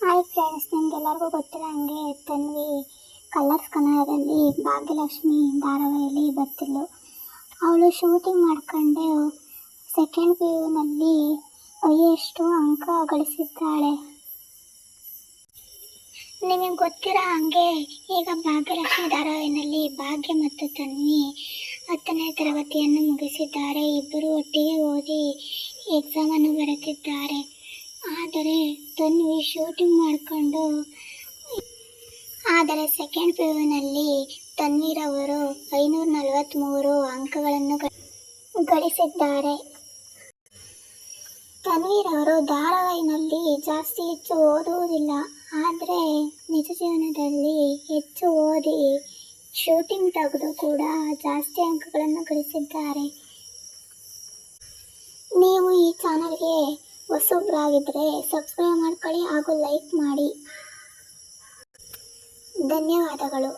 Hi friends, ನಿಮಗೆಲ್ಲರಿಗೂ ಗೊತ್ತಿರೋ ಹಾಗೆ ತನ್ವಿ ಕಲರ್ಸ್ ಕನ್ನಡದಲ್ಲಿ ಭಾಗ್ಯಲಕ್ಷ್ಮಿ ಧಾರಾವಾಹಿಯಲ್ಲಿ ಬರ್ತಿದ್ಲು. ಅವಳು ಶೂಟಿಂಗ್ ಮಾಡ್ಕೊಂಡು ಸೆಕೆಂಡ್ PUನಲ್ಲಿ ಎಷ್ಟು ಅಂಕ ಗಳಿಸಿದ್ದಾಳೆ. ನಿಮಗೆ ಗೊತ್ತಿರೋ ಹಾಗೆ ಈಗ ಭಾಗ್ಯಲಕ್ಷ್ಮಿ ಧಾರಾವಾಹಿನಲ್ಲಿ ಭಾಗ್ಯ ಮತ್ತು ತನ್ವಿ 10ನೇ ತರಗತಿಯನ್ನು ಮುಗಿಸಿದ್ದಾರೆ. ಇಬ್ಬರು ಒಟ್ಟಿಗೆ ಓದಿ ಎಕ್ಸಾಮನ್ನು ಬರೆದಿದ್ದಾರೆ. ಆದರೆ ತನ್ವಿ ಶೂಟಿಂಗ್ ಮಾಡಿಕೊಂಡು ಸೆಕೆಂಡ್ PUನಲ್ಲಿ ತನ್ವಿರವರು 543 ಅಂಕಗಳನ್ನು ಗಳಿಸಿದ್ದಾರೆ. ತನ್ವಿರವರು ಧಾರಾವಾಹಿನಲ್ಲಿ ಜಾಸ್ತಿ ಹೆಚ್ಚು ಓದುವುದಿಲ್ಲ, ಆದರೆ ನಿಜ ಜೀವನದಲ್ಲಿ ಹೆಚ್ಚು ಓದಿ ಶೂಟಿಂಗ್ ತೆಗೆದು ಕೂಡ ಜಾಸ್ತಿ ಅಂಕಗಳನ್ನು ಗಳಿಸಿದ್ದಾರೆ. ನೀವು ಈ ಚಾನಲ್ಗೆ ಹೊಸಬ್ರಾಗಿದ್ದರೆ ಸಬ್ಸ್ಕ್ರೈಬ್ ಮಾಡ್ಕೊಳ್ಳಿ ಹಾಗೂ ಲೈಕ್ ಮಾಡಿ. ಧನ್ಯವಾದಗಳು.